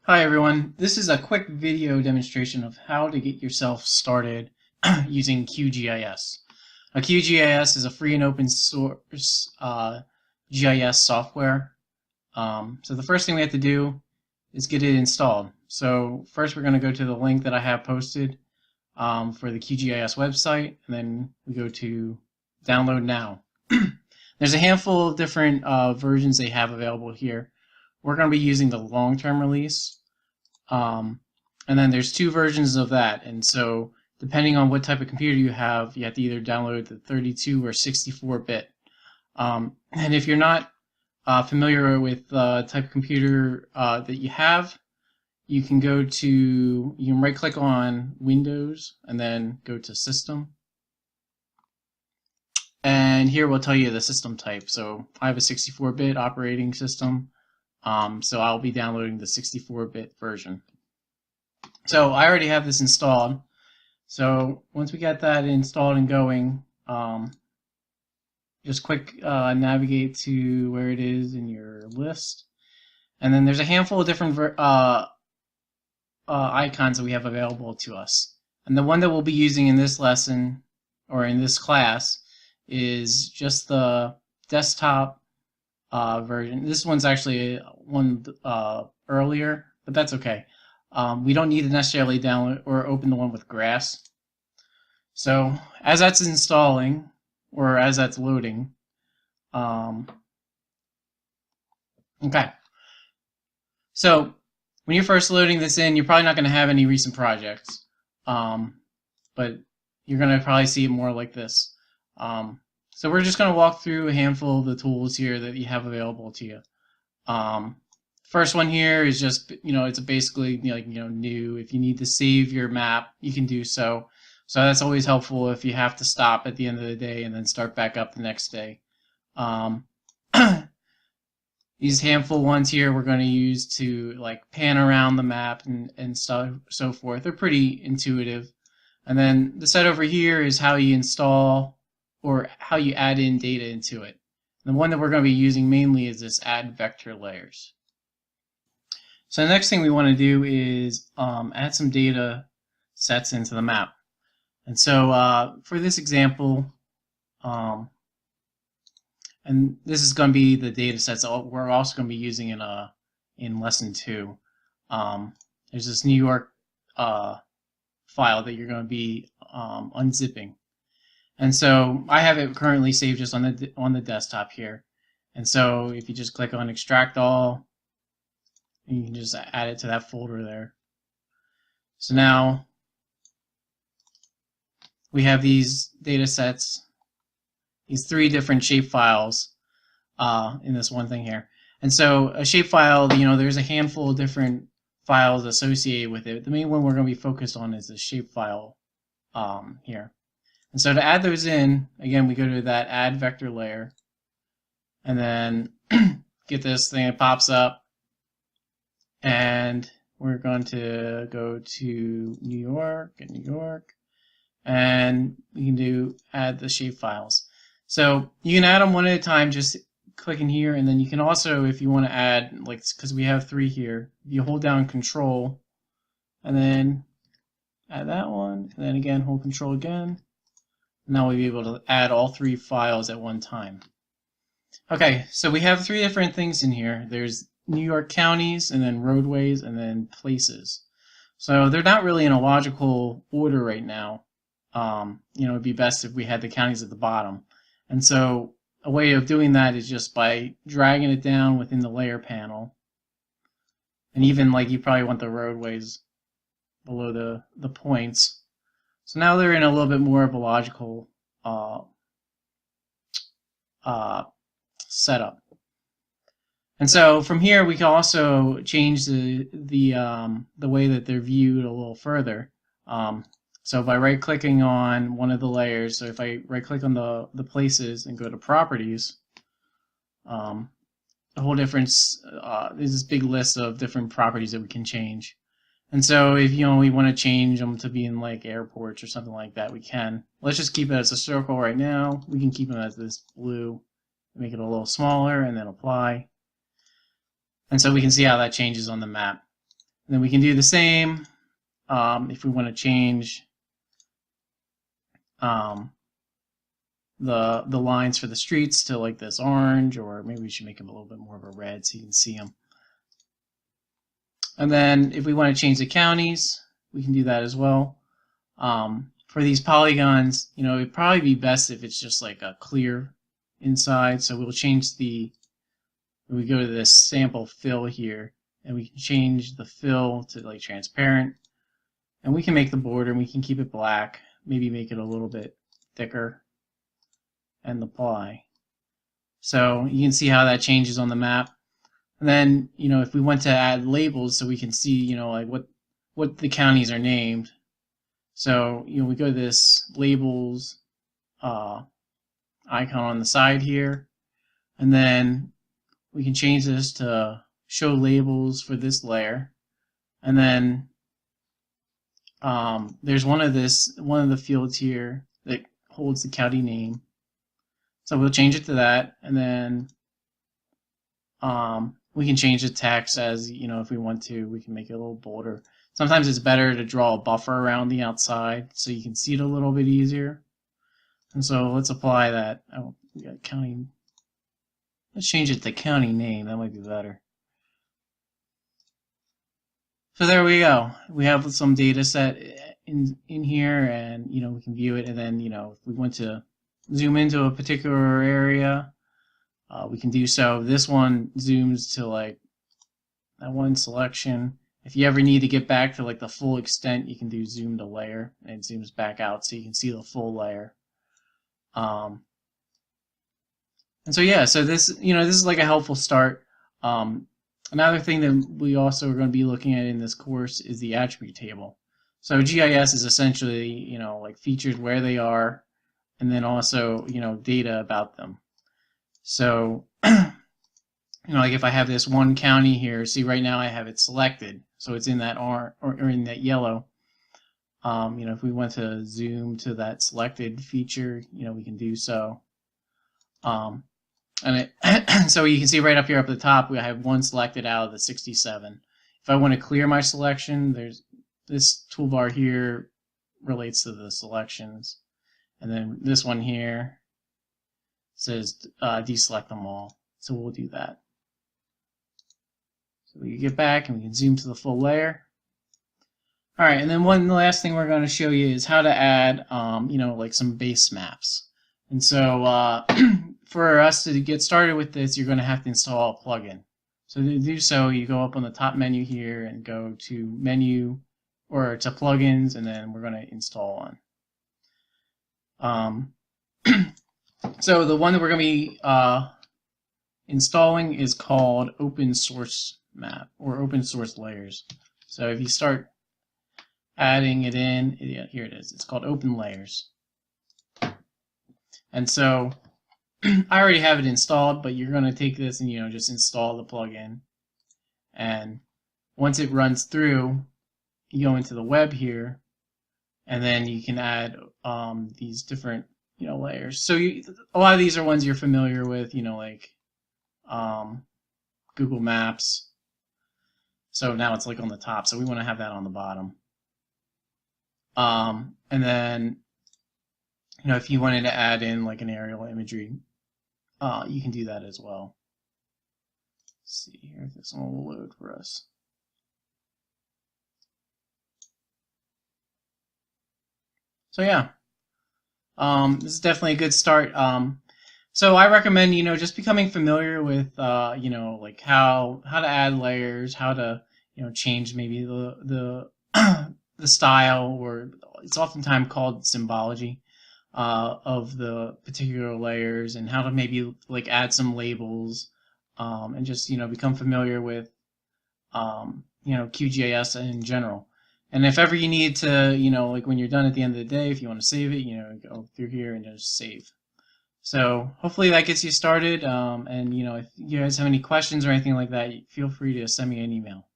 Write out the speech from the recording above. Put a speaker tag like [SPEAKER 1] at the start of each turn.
[SPEAKER 1] Hi everyone, this is a quick video demonstration of how to get yourself started using QGIS. QGIS is a free and open source GIS software. So the first thing we have to do is get it installed. So first we're going to go to the link that I have posted for the QGIS website, and then we go to download now. There's a handful of different versions they have available here. We're going to be using the long-term release. And then there's two versions of that, and so depending on what type of computer you have to either download the 32 or 64-bit. And if you're not familiar with the type of computer that you have, you can right click on Windows and then go to System. And here we'll tell you the system type. So I have a 64-bit operating system. So I'll be downloading the 64-bit version. So I already have this installed. So once we get that installed and going, just navigate to where it is in your list. And then there's a handful of different icons that we have available to us. And the one that we'll be using in this lesson, or in this class, is just the desktop version. This one's actually one earlier, but that's okay. We don't need to necessarily download or open the one with grass. So as that's installing, or as that's loading, okay. So when you're first loading this in, you're probably not going to have any recent projects, but you're going to probably see it more like this. So we're just going to walk through a handful of the tools here that you have available to you. First one here is just, it's basically new. If you need to save your map, you can do so. So that's always helpful if you have to stop at the end of the day and then start back up the next day. These handful ones here we're going to use to pan around the map and so forth. They're pretty intuitive. And then the set over here is how you install or how you add in data into it. The one that we're going to be using mainly is this add vector layers. So the next thing we want to do is add some data sets into the map. And so for this example, and this is going to be the data sets we're also going to be using in lesson 2. There's this New York file that you're going to be unzipping. And so I have it currently saved just on the desktop here. And so if you just click on Extract All, you can just add it to that folder there. So now we have these data sets, these 3 different shapefiles in this one thing here. And so a shapefile, there's a handful of different files associated with it. The main one we're going to be focused on is the shapefile here. And so to add those in, again, we go to that add vector layer, and then get this thing that pops up, and we're going to go to New York, and we can do add the shape files. So you can add them one at a time, just clicking here, and then you can also, if you want to add, because we have 3 here, you hold down Control, and then add that one, and then again hold Control again. Now we'll be able to add all 3 files at one time. Okay, so we have 3 different things in here. There's New York counties, and then roadways, and then places. So they're not really in a logical order right now. It'd be best if we had the counties at the bottom. And so a way of doing that is just by dragging it down within the layer panel. And even you probably want the roadways below the points. So now they're in a little bit more of a logical setup. And so from here we can also change the way that they're viewed a little further. So by right-clicking on one of the layers, so if I right-click on the places and go to properties, a whole different there's this big list of different properties that we can change. And so if we want to change them to be in airports or something like that, we can. Let's just keep it as a circle right now. We can keep them as this blue, make it a little smaller, and then apply. And so we can see how that changes on the map. And then we can do the same if we want to change the lines for the streets to like this orange, or maybe we should make them a little bit more of a red so you can see them. And then if we want to change the counties, we can do that as well. For these polygons, it'd probably be best if it's just like a clear inside. So we'll change we go to this sample fill here, and we can change the fill to like transparent, and we can make the border and we can keep it black, maybe make it a little bit thicker, and apply. So you can see how that changes on the map. And then, if we want to add labels so we can see, like what the counties are named. So, we go to this labels icon on the side here, and then we can change this to show labels for this layer. And then there's one of the fields here that holds the county name. So we'll change it to that, and then we can change the text as, if we want to. We can make it a little bolder. Sometimes it's better to draw a buffer around the outside so you can see it a little bit easier. And so let's apply that. Oh, we got county. Let's change it to county name. That might be better. So there we go. We have some data set in here, and we can view it. And then if we want to zoom into a particular area, we can do so. This one zooms to like that one selection. If you ever need to get back to like the full extent, you can do zoom to layer, and it zooms back out so you can see the full layer. And so yeah, so this this is like a helpful start. Another thing that we also are going to be looking at in this course is the attribute table. So GIS is essentially like features where they are, and then also data about them. So like if I have this one county here, see right now I have it selected, so it's in that orange or in that yellow. If we want to zoom to that selected feature, we can do so. So you can see right up here up at the top, we have one selected out of the 67. If I want to clear my selection, there's this toolbar here relates to the selections, and then this one here says deselect them all. So we'll do that. So we get back and we can zoom to the full layer. All right, and then the last thing we're going to show you is how to add, like some base maps. And so for us to get started with this, you're going to have to install a plugin. So to do so, you go up on the top menu here and go to menu or to plugins, and then we're going to install one. So the one that we're going to be installing is called Open Source Map or Open Source Layers. So if you start adding it in, yeah, here it is. It's called Open Layers. And so I already have it installed, but you're going to take this and just install the plugin. And once it runs through, you go into the web here, and then you can add these different layers. So a lot of these are ones you're familiar with, like Google Maps. So now it's like on the top, so we want to have that on the bottom. And then if you wanted to add in like an aerial imagery, you can do that as well. Let's see here if this one will load for us. So yeah, this is definitely a good start. So I recommend just becoming familiar with like how to add layers, how to change maybe the the style, or it's oftentimes called symbology of the particular layers, and how to maybe like add some labels, and just become familiar with QGIS in general. And if ever you need to, like when you're done at the end of the day, if you want to save it, go through here and just save. So hopefully that gets you started. And if you guys have any questions or anything like that, feel free to send me an email.